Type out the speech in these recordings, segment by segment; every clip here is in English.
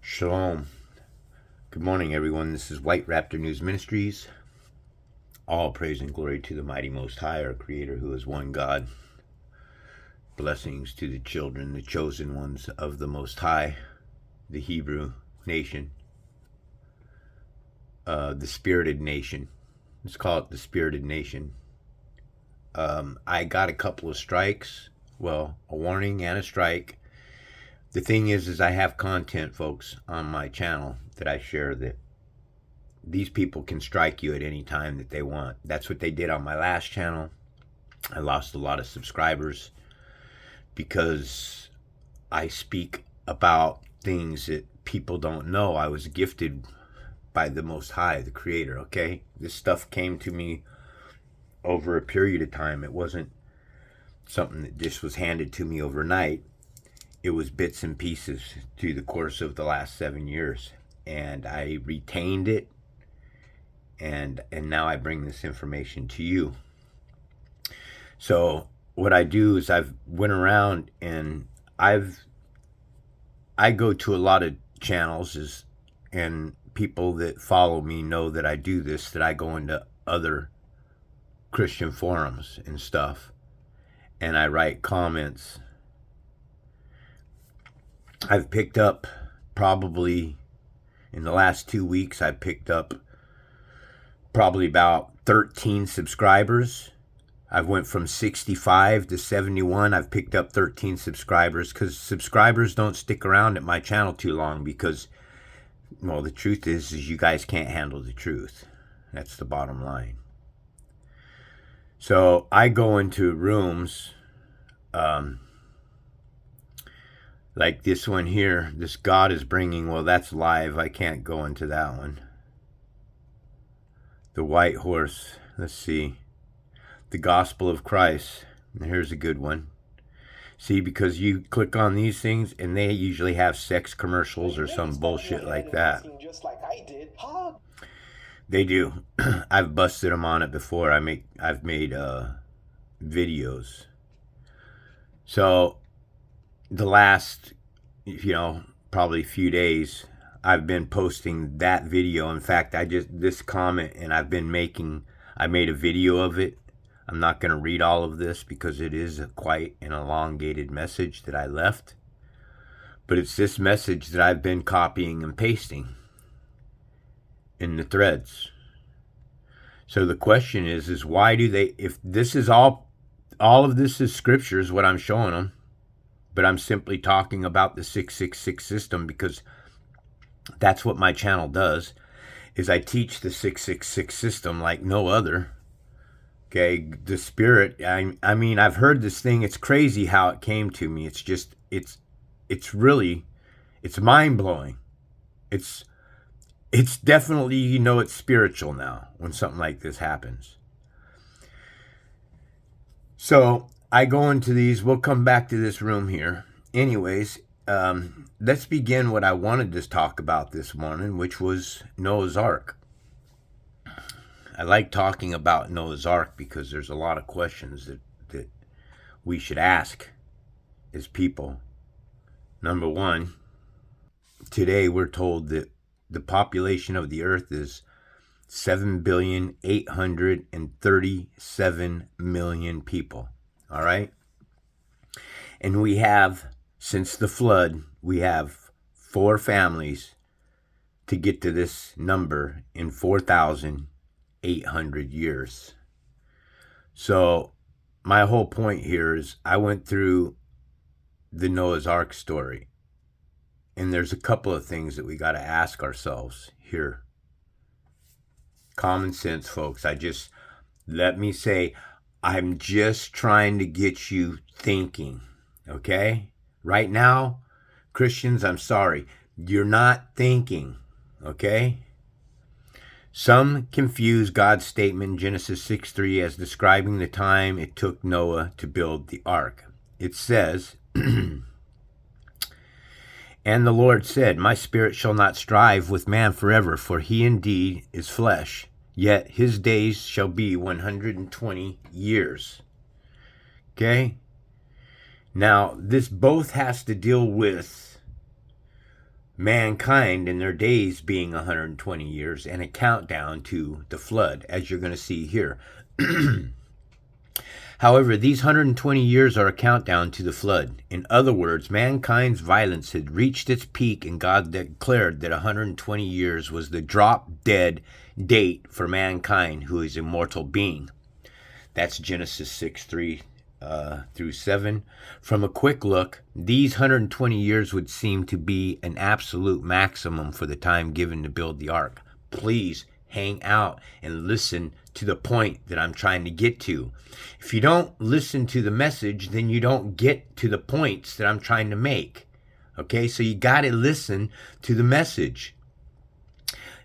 Shalom. Good morning, everyone. This is White Raptor News Ministries. All praise and glory to the mighty Most High, our Creator, who is one God. Blessings to the children, the chosen ones of the Most High, the Hebrew nation, the spirited nation. Let's call it the spirited nation. I got a couple of strikes. Well, a warning and a strike. The thing is I have content, folks, on my channel that I share that these people can strike you at any time that they want. That's what they did on my last channel. I lost a lot of subscribers because I speak about things that people don't know. I was gifted by the Most High, the Creator, okay? This stuff came to me over a period of time. It wasn't something that just was handed to me overnight. It was bits and pieces through the course of the last 7 years. And I retained it. And now I bring this information to you. So what I do is I've went around and I go to a lot of channels and people that follow me know that I do this, that I go into other Christian forums and stuff. And I write comments. I've picked up probably in the last 2 weeks, I picked up probably about 13 subscribers. I've went from 65 to 71. I've picked up 13 subscribers because subscribers don't stick around at my channel too long because, well, the truth is you guys can't handle the truth. That's the bottom line. So I go into rooms, like this one here, this God is bringing, well, that's live. I can't go into that one. The white horse, let's see. The gospel of Christ. Here's a good one. See, because you click on these things and they usually have sex commercials or some bullshit like that. Just like I did. Huh? They do. I've busted them on it before. I've made videos. So the last, probably few days, I've been posting that video. In fact, this comment, and I made a video of it. I'm not going to read all of this because it is quite an elongated message that I left. But it's this message that I've been copying and pasting in the threads. So the question is why do they, if this is all of this is scriptures, what I'm showing them, but I'm simply talking about the 666 system because that's what my channel does, is I teach the 666 system like no other. Okay, the spirit, I mean, I've heard this thing. It's crazy how it came to me. It's just, it's mind-blowing. It's definitely, it's spiritual now when something like this happens. So I go into these. We'll come back to this room here. Anyways, let's begin what I wanted to talk about this morning, which was Noah's Ark. I like talking about Noah's Ark because there's a lot of questions that we should ask as people. Number one, today we're told that the population of the earth is 7,837,000,000 people. All right? And we have, since the flood, we have 4 families to get to this number in 4,800 years. So my whole point here is I went through the Noah's Ark story. And there's a couple of things that we got to ask ourselves here. Common sense, folks. Let me say, I'm just trying to get you thinking, okay? Right now, Christians, I'm sorry, you're not thinking, okay? Some confuse God's statement in Genesis 6:3 as describing the time it took Noah to build the ark. It says, and the Lord said, my spirit shall not strive with man forever, for he indeed is flesh, yet his days shall be 120 years. Okay? Now, this both has to deal with mankind and their days being 120 years and a countdown to the flood, as you're going to see here. However, these 120 years are a countdown to the flood. In other words, mankind's violence had reached its peak, and God declared that 120 years was the drop-dead date for mankind, who is a mortal being. That's Genesis 6:3 through 7. From a quick look, these 120 years would seem to be an absolute maximum for the time given to build the ark. Please hang out and listen to the point that I'm trying to get to. If you don't listen to the message, then you don't get to the points that I'm trying to make. Okay, so you got to listen to the message.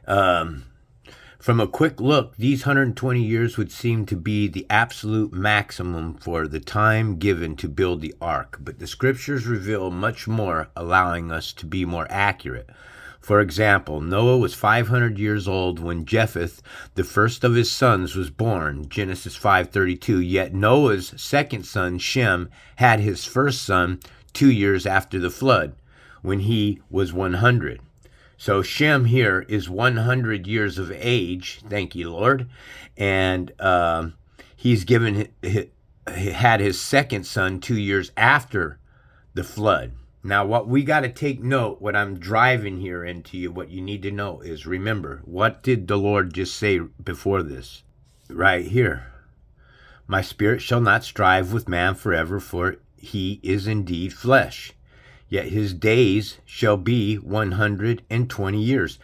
From a quick look, these 120 years would seem to be the absolute maximum for the time given to build the ark, but the scriptures reveal much more, allowing us to be more accurate. For example, Noah was 500 years old when Japheth, the first of his sons, was born, Genesis 5:32. Yet Noah's second son, Shem, had his first son 2 years after the flood, when he was 100. So Shem here is 100 years of age, thank you, Lord, and he's had his second son 2 years after the flood. Now, what we got to take note, what I'm driving here into you, what you need to know is, remember, what did the Lord just say before this? Right here. My spirit shall not strive with man forever, for he is indeed flesh. Yet his days shall be 120 years.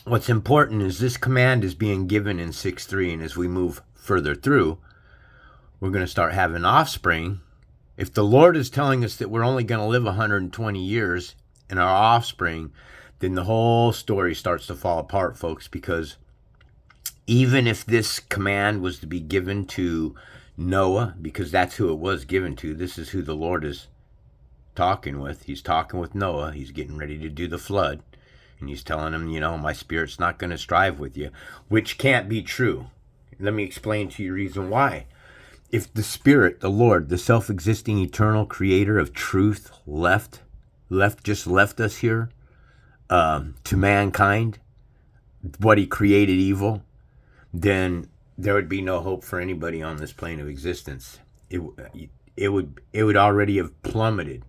What's important is this command is being given in 6:3, and as we move further through, we're going to start having offspring. If the Lord is telling us that we're only going to live 120 years in our offspring, then the whole story starts to fall apart, folks, because even if this command was to be given to Noah, because that's who it was given to, this is who the Lord is talking with. He's talking with Noah. He's getting ready to do the flood, and he's telling him, my spirit's not going to strive with you, which can't be true. Let me explain to you the reason why. If the Spirit, the Lord, the self-existing eternal creator of truth left us here to mankind, what he created evil, then there would be no hope for anybody on this plane of existence. It would already have plummeted.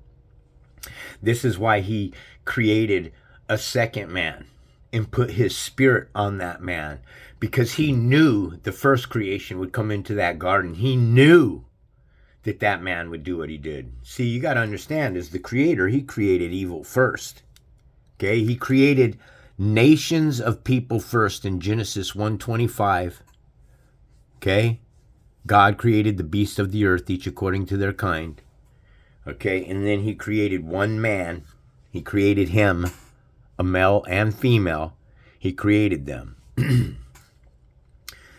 This is why he created a second man and put his spirit on that man, because he knew the first creation would come into that garden. He knew that that man would do what he did. See, you got to understand, as the creator, he created evil first. Okay, he created nations of people first in Genesis 1:25. Okay, God created the beasts of the earth, each according to their kind. Okay, and then he created one man. He created him, a male and female. He created them.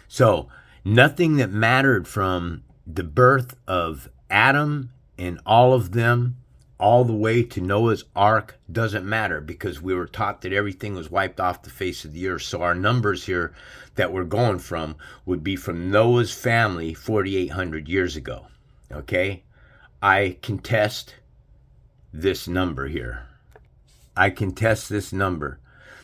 So nothing that mattered from the birth of Adam and all of them all the way to Noah's ark doesn't matter, because we were taught that everything was wiped off the face of the earth. So our numbers here that we're going from would be from Noah's family 4,800 years ago. Okay? I contest this number here. I contest this number,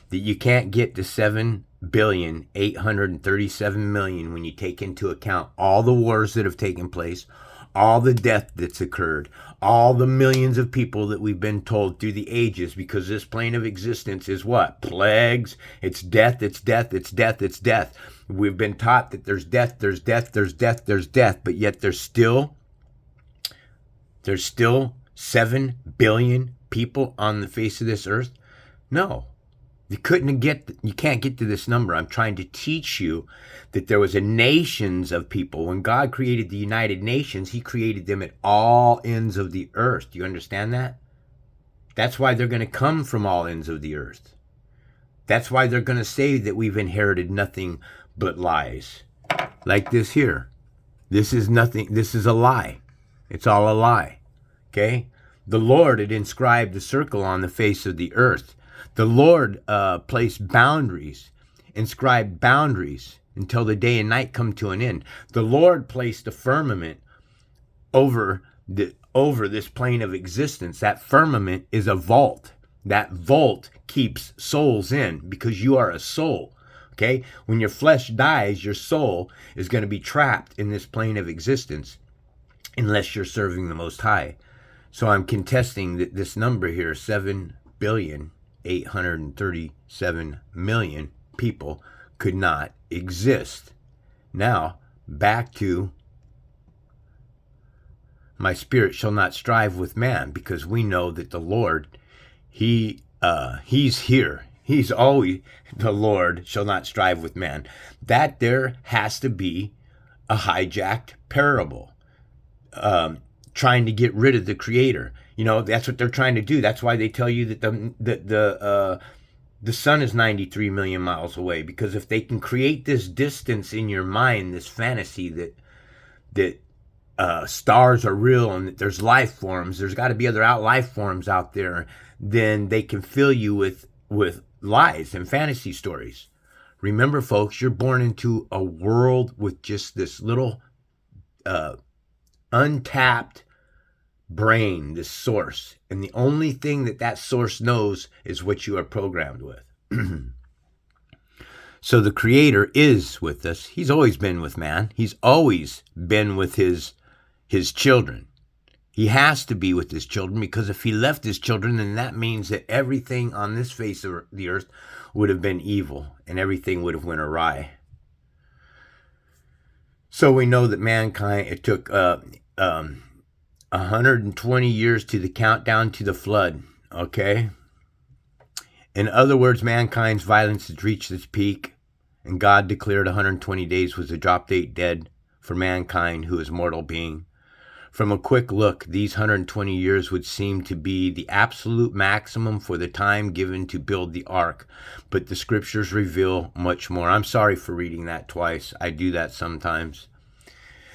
that you can't get to 7,837,000,000 when you take into account all the wars that have taken place, all the death that's occurred, all the millions of people that we've been told through the ages, because this plane of existence is what? Plagues. It's death, it's death, it's death, it's death. We've been taught that there's death, there's death, there's death, there's death, but yet there's still 7 billion people on the face of this earth. No, you can't get to this number. I'm trying to teach you that there was a nations of people. When God created the United Nations, he created them at all ends of the earth. Do you understand that? That's why they're going to come from all ends of the earth. That's why they're going to say that we've inherited nothing but lies. Like this here. This is nothing. This is a lie. It's all a lie. Okay? The Lord had inscribed a circle on the face of the earth. The Lord placed boundaries, inscribed boundaries until the day and night come to an end. The Lord placed a firmament over over this plane of existence. That firmament is a vault. That vault keeps souls in because you are a soul. Okay? When your flesh dies, your soul is going to be trapped in this plane of existence unless you're serving the Most High. So I'm contesting that this number here, 7,837,000,000 people, could not exist. Now, back to my spirit shall not strive with man, because we know that the Lord, he's here. He's always, the Lord shall not strive with man. That there has to be a hijacked parable, trying to get rid of the Creator. You know, that's what they're trying to do. That's why they tell you that the sun is 93 million miles away, because if they can create this distance in your mind, this fantasy that stars are real and that there's life forms, there's got to be other life forms out there, then they can fill you with lies and fantasy stories. Remember, folks, you're born into a world with just this little untapped brain, this source, and the only thing that source knows is what you are programmed with. So the Creator is with us. He's always been with man. He's always been with his children. He has to be with his children, because if he left his children, then that means that everything on this face of the earth would have been evil and everything would have went awry. So we know that mankind, it took 120 years to the countdown to the flood, okay? In other words, mankind's violence had reached its peak, and God declared 120 days was the drop date dead for mankind, who is mortal being. From a quick look, these 120 years would seem to be the absolute maximum for the time given to build the ark, but the scriptures reveal much more. I'm sorry for reading that twice. I do that sometimes.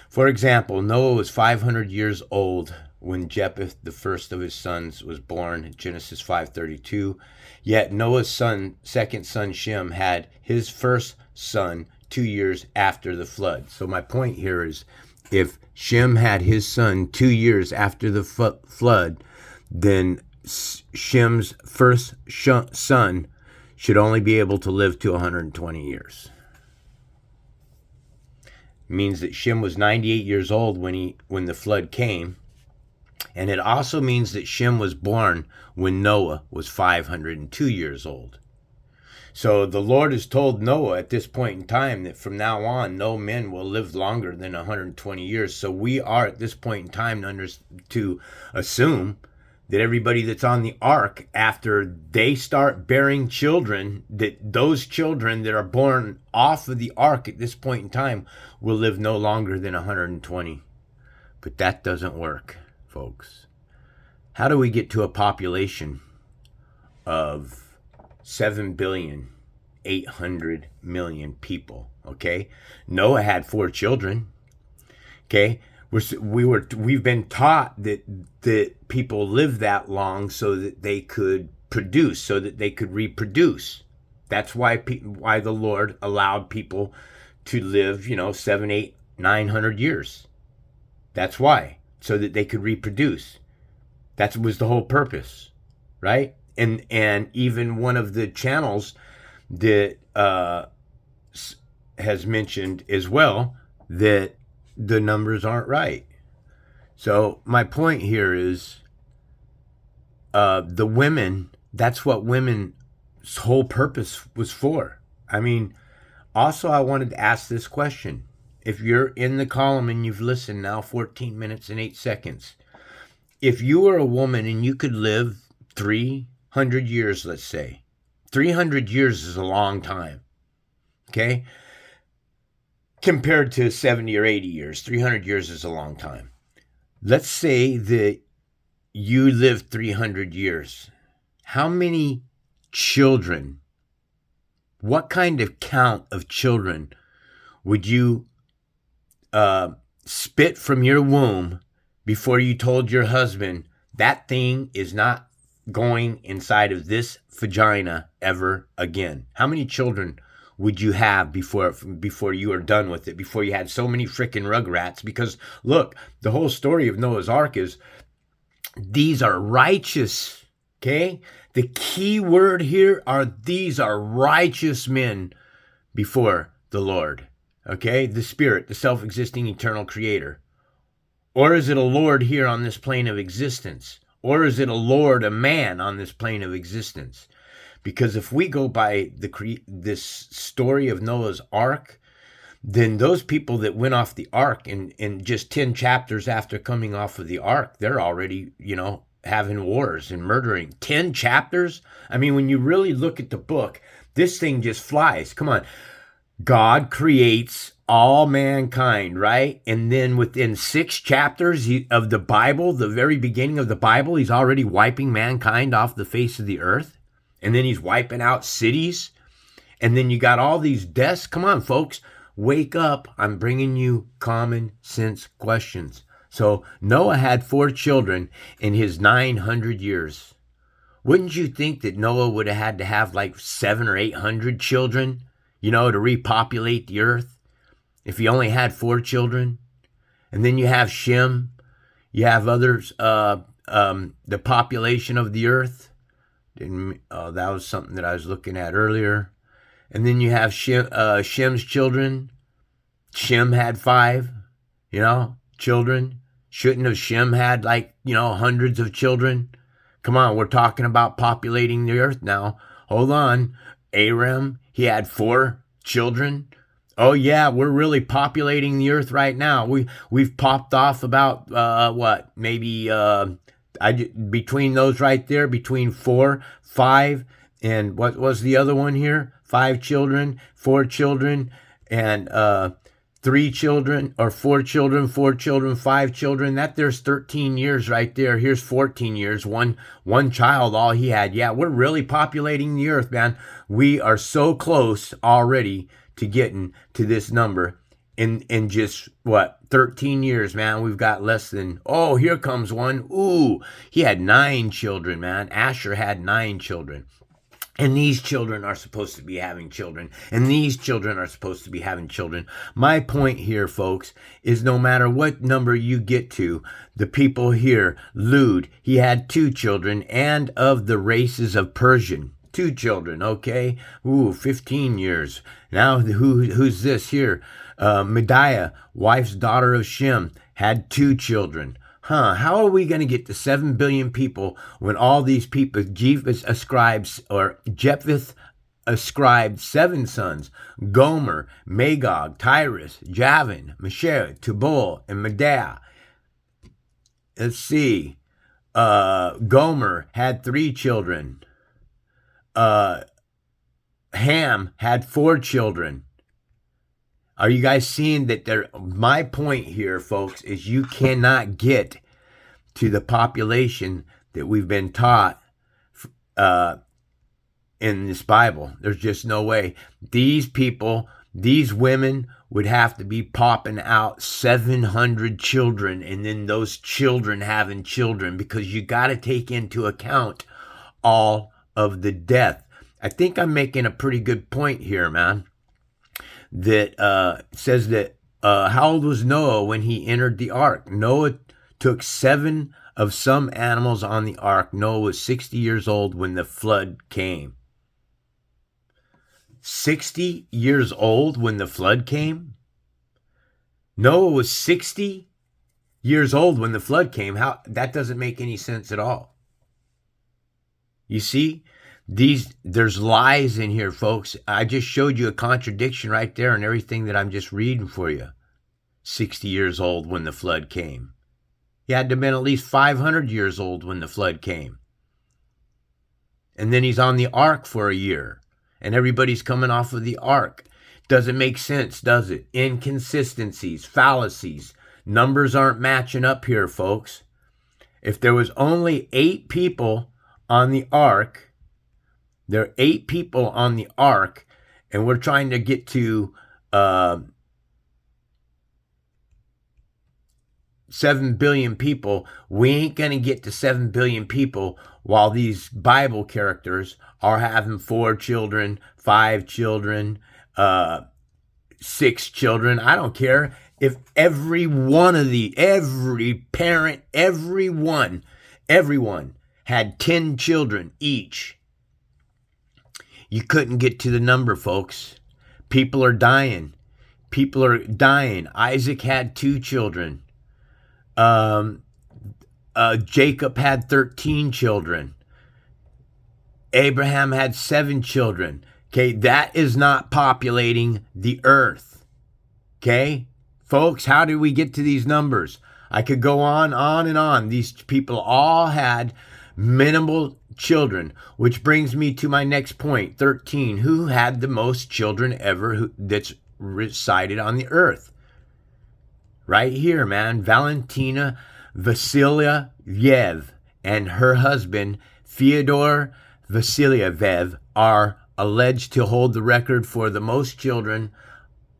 For example, Noah was 500 years old when Japheth, the first of his sons, was born, Genesis 5:32. Yet Noah's second son Shem, had his first son 2 years after the flood. So my point here is, if Shem had his son 2 years after the flood, then Shem's first son should only be able to live to 120 years. It means that Shem was 98 years old when the flood came. And it also means that Shem was born when Noah was 502 years old. So the Lord has told Noah at this point in time that from now on, no men will live longer than 120 years. So we are at this point in time to assume that everybody that's on the ark, after they start bearing children, that those children that are born off of the ark at this point in time will live no longer than 120. But that doesn't work, folks. How do we get to a population of 7,800,000,000 people? Okay, Noah had 4 children. Okay, we've been taught that people live that long so that they could produce, so that they could reproduce. That's why the Lord allowed people to live, 7, 8, 900 years. That's why, so that they could reproduce. That was the whole purpose, right? And even one of the channels that has mentioned as well that the numbers aren't right. So my point here is, the women, that's what women's whole purpose was for. I mean, also I wanted to ask this question. If you're in the column and you've listened now 14 minutes and 8 seconds, if you were a woman and you could live 300 years, let's say, 300 years is a long time, okay? Compared to 70 or 80 years, 300 years is a long time. Let's say that you lived 300 years. How many children, what kind of count of children would you spit from your womb before you told your husband that thing is not going inside of this vagina ever again? How many children would you have before you are done with it, before you had so many freaking rugrats? Because look, the whole story of Noah's Ark is These are righteous, okay? The key word here are these are righteous men before the Lord, okay? The Spirit, the self-existing eternal creator. Or is it a Lord here on this plane of existence? Or is it a Lord, a man on this plane of existence? Because if we go by this story of Noah's Ark, then those people that went off the ark in just 10 chapters after coming off of the ark, they're already, having wars and murdering. 10 chapters? I mean, when you really look at the book, this thing just flies. Come on. God creates all mankind, right? And then within 6 chapters of the Bible, the very beginning of the Bible, he's already wiping mankind off the face of the earth. And then he's wiping out cities. And then you got all these deaths. Come on, folks. Wake up. I'm bringing you common sense questions. So Noah had 4 children in his 900 years. Wouldn't you think that Noah would have had to have like 700 or 800 children, to repopulate the earth if he only had 4 children? And then you have Shem. You have others, the population of the earth. That was something that I was looking at earlier. And then you have Shem's children. Shem had 5, children. Shouldn't have Shem had hundreds of children? Come on, we're talking about populating the earth now. Hold on. Aram, he had 4 children. Oh yeah, we're really populating the earth right now. We've popped off about between those right there, between 4, 5, and what was the other one here? 5 children, 4 children, and 3 children, or 4 children, 4 children, 5 children. That there's 13 years right there. Here's 14 years. One child, all he had. Yeah, we're really populating the earth, man. We are so close already to getting to this number in just 13 years, man. We've got less than, here comes one. Ooh, he had 9 children, man. Asher had 9 children. And these children are supposed to be having children. And these children are supposed to be having children. My point here, folks, is no matter what number you get to, the people here, Lud, he had 2 children, and of the races of Persian. 2 children, okay? 15 years. Now, who's this here? Mediah, wife's daughter of Shem, had 2 children. How are we going to get to 7 billion people when all these people, Japheth ascribed 7 sons, Gomer, Magog, Tyrus, Javan, Mesher, Tubal, and Medea. Let's see. Gomer had 3 children. Ham had 4 children. Are you guys seeing that my point here, folks, is you cannot get to the population that we've been taught in this Bible. There's just no way. These people, these women would have to be popping out 700 children, and then those children having children, because you got to take into account all of the death. I think I'm making a pretty good point here, man. That says that how old was Noah when he entered the ark? Noah took 7 of some animals on the ark. Noah was 60 years old when the flood came. 60 years old when the flood came? Noah was 60 years old when the flood came. That doesn't make any sense at all. You see? There's lies in here, folks. I just showed you a contradiction right there in everything that I'm just reading for you. 60 years old when the flood came. He had to have been at least 500 years old when the flood came. And then he's on the ark for a year. And everybody's coming off of the ark. Doesn't make sense, does it? Inconsistencies, fallacies. Numbers aren't matching up here, folks. If there was only 8 people on the ark, there are 8 people on the ark, and we're trying to get to 7 billion people. We ain't going to get to 7 billion people while these Bible characters are having 4 children, 5 children, 6 children. I don't care if every parent, everyone Everyone had 10 children each. You couldn't get to the number, folks. People are dying. People are dying. Isaac had 2 children. Jacob had 13 children. Abraham had 7 children. Okay, that is not populating the earth. Okay, folks, how did we get to these numbers? I could go on and on. These people all had minimal children, which brings me to my next point, 13. Who had the most children ever that's resided on the earth? Right here, man. Valentina Vasilyev and her husband, Fyodor Vasilyev, are alleged to hold the record for the most children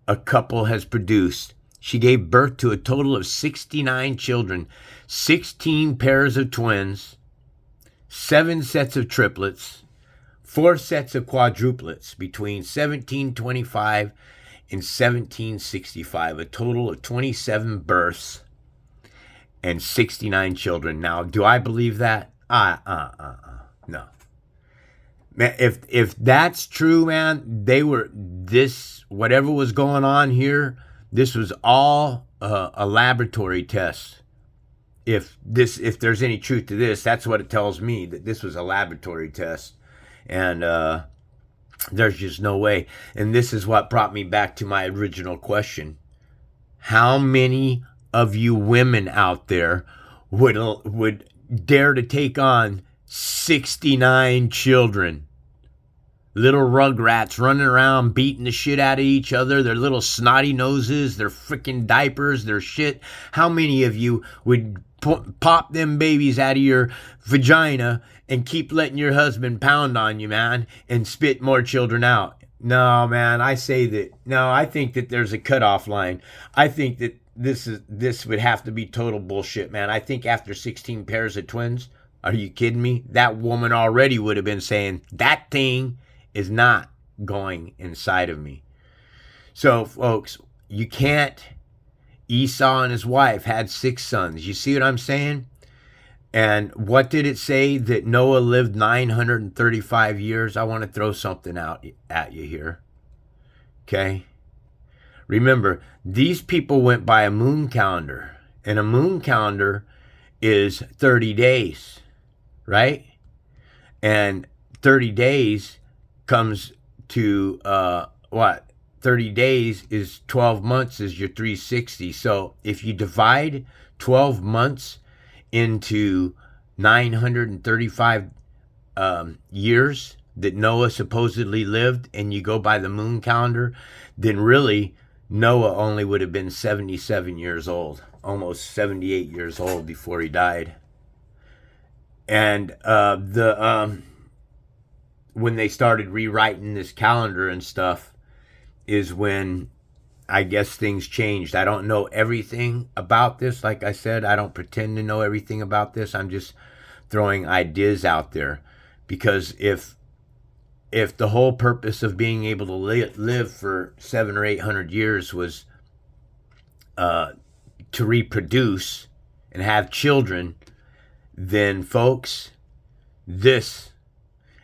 a couple has produced. She gave birth to a total of 69 children, 16 pairs of twins, 7 sets of triplets, 4 sets of quadruplets between 1725 and 1765, a total of 27 births and 69 children. Now, do I believe that? No. Man, if that's true, man, whatever was going on here, this was all a laboratory test. If there's any truth to this, that's what it tells me, that this was a laboratory test. And there's just no way. And this is what brought me back to my original question. How many of you women out there would dare to take on 69 children? Little rugrats running around beating the shit out of each other, their little snotty noses, their freaking diapers, their shit. How many of you would pop them babies out of your vagina and keep letting your husband pound on you, man, and spit more children out? No, man, I think that there's a cutoff line. I think that this would have to be total bullshit, man. I think after 16 pairs of twins, are you kidding me? That woman already would have been saying, that thing is not going inside of me. So, folks, you can't. Esau and his wife had 6 sons. You see what I'm saying? And what did it say? That Noah lived 935 years? I want to throw something out at you here. Okay? Remember, these people went by a moon calendar. And a moon calendar is 30 days. Right? And 30 days comes to, 30 days is 12 months is your 360. So if you divide 12 months into 935 years that Noah supposedly lived, and you go by the moon calendar, then really Noah only would have been 77 years old, almost 78 years old before he died. And when they started rewriting this calendar and stuff is when I guess things changed. I don't know everything about this. Like I said, I don't pretend to know everything about this. I'm just throwing ideas out there, because if the whole purpose of being able to live for 700 or 800 years was to reproduce and have children, then folks, this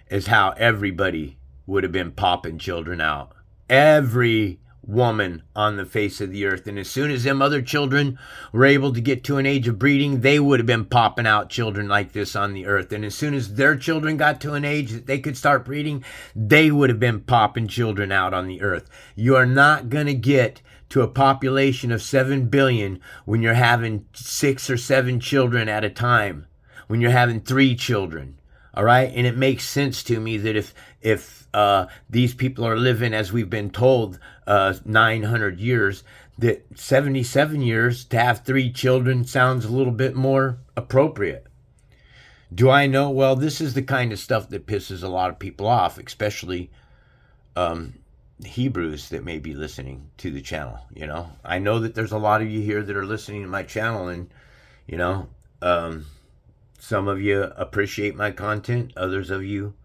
is how everybody would have been popping children out. Every woman on the face of the earth. And as soon as them other children were able to get to an age of breeding, they would have been popping out children like this on the earth. And as soon as their children got to an age that they could start breeding, they would have been popping children out on the earth. You are not going to get to a population of 7 billion when you're having 6 or 7 children at a time, when you're having 3 children. All right. And it makes sense to me that if these people are living, as we've been told, 900 years, that 77 years to have 3 children sounds a little bit more appropriate. Do I know? Well, this is the kind of stuff that pisses a lot of people off, especially Hebrews that may be listening to the channel. You know, I know that there's a lot of you here that are listening to my channel, and you know, some of you appreciate my content. Others of you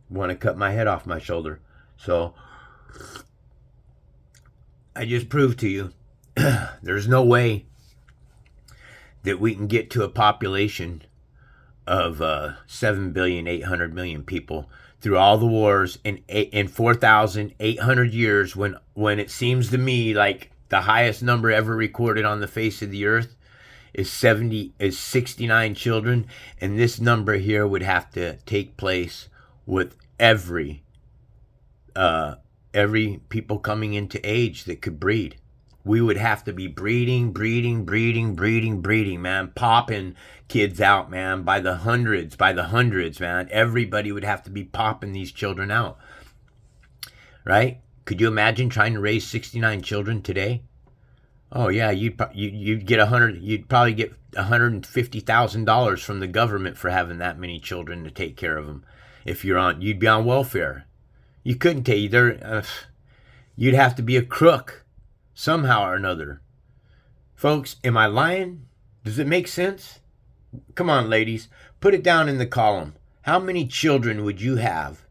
want to cut my head off my shoulder. So I just proved to you there's no way that we can get to a population of 7,800,000,000 people through all the wars in 4,800 years, when it seems to me like the highest number ever recorded on the face of the earth is 69 children, and this number here would have to take place with every people coming into age that could breed. We would have to be breeding, man, popping kids out, man, by the hundreds, man. Everybody would have to be popping these children out, right? Could you imagine trying to raise 69 children today? Oh yeah, you'd get you'd probably get $150,000 from the government for having that many children to take care of them. If you'd be on welfare. You couldn't take you'd have to be a crook somehow or another. Folks, am I lying? Does it make sense? Come on, ladies, put it down in the column. How many children would you have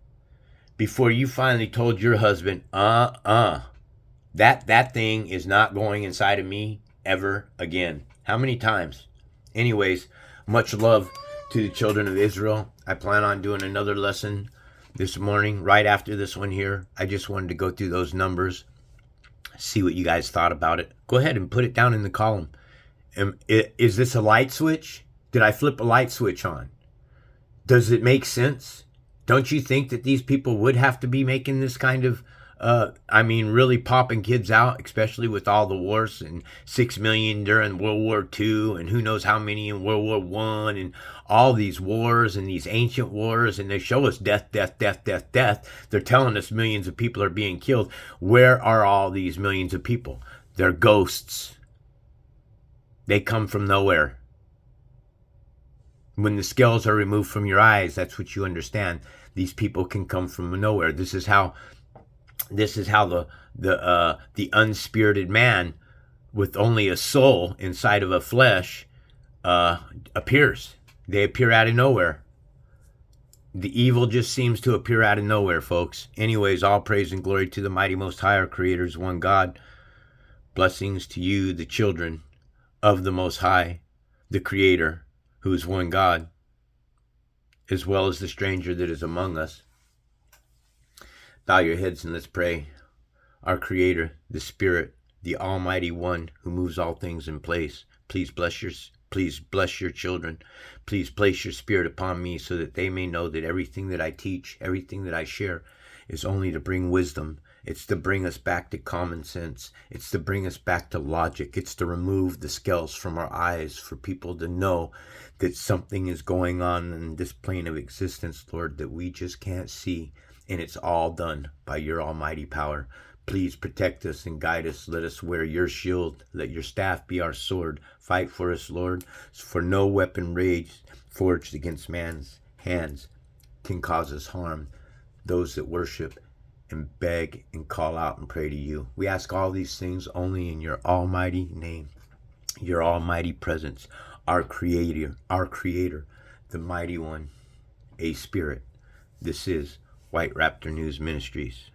before you finally told your husband, that thing is not going inside of me ever again? How many times? Anyways, much love to the children of Israel. I plan on doing another lesson this morning, right after this one here. I just wanted to go through those numbers, see what you guys thought about it. Go ahead and put it down in the column. Is this a light switch? Did I flip a light switch on? Does it make sense? Don't you think that these people would have to be making this kind of, really popping kids out, especially with all the wars, and 6 million during World War II, and who knows how many in World War I, and all these wars and these ancient wars, and they show us death. They're telling us millions of people are being killed. Where are all these millions of people? They're ghosts. They come from nowhere. When the scales are removed from your eyes, that's what you understand. These people can come from nowhere. This is how the unspirited man with only a soul inside of a flesh appears. They appear out of nowhere. The evil just seems to appear out of nowhere, folks. Anyways, all praise and glory to the mighty Most High, our Creator's one God. Blessings to you, the children of the Most High, the Creator, who is one God, as well as the stranger that is among us. Bow your heads and let's pray. Our Creator, the Spirit, the Almighty One who moves all things in place, please bless your children. Please place your Spirit upon me so that they may know that everything that I teach, everything that I share is only to bring wisdom. It's to bring us back to common sense. It's to bring us back to logic. It's to remove the scales from our eyes for people to know that something is going on in this plane of existence, Lord, that we just can't see. And it's all done by your almighty power. Please protect us and guide us. Let us wear your shield. Let your staff be our sword. Fight for us, Lord, for no weapon forged against man's hands can cause us harm. Those that worship and beg and call out and pray to you. We ask all these things only in your almighty name, your almighty presence, our Creator, the mighty one, a Spirit. This is White Raptor News Ministries.